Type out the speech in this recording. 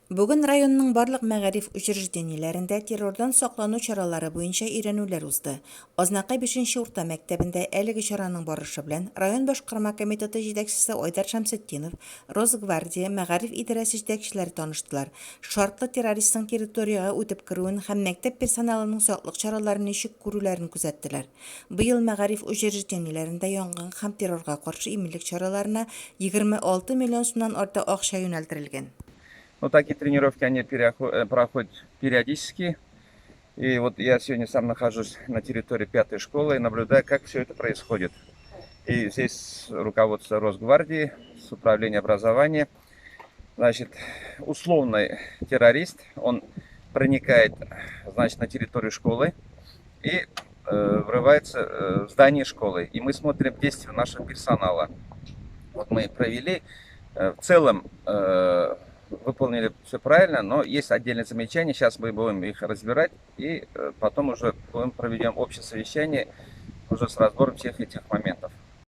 Бүгін районның барлық мәгариф учреждениеләрендә террордан саклану чаралары буенча өйрәнүләр узды. Азнакай 5-нче урта мәктәбендә әлеге чараның барышы белән район башкарма комитеты җитәкчесе Айдар Шамсетдинов, Росгвардия, мәгариф идарәсе җитәкчеләре таныштылар. Шартлы террористның территорияга үтеп керүен һәм мәктәп персоналының саклык чараларын ничек күрүләрен күзәттеләр. Быел мәгариф учреждениеләрендә янгын һәм террорга каршы иминлек чараларына 26 миллион сумнан артык акча юнәлдерелгән. Но такие тренировки, они проходят периодически. И вот я сегодня сам нахожусь на территории 5-й школы и наблюдаю, как все это происходит. И здесь руководство Росгвардии, с управления образования. Значит, условный террорист, он проникает, значит, на территорию школы и врывается в здание школы. И мы смотрим действия нашего персонала. Вот мы провели, в целом выполнили все правильно, но есть отдельные замечания. Сейчас мы будем их разбирать и потом уже проведем общее совещание уже с разбором всех этих моментов.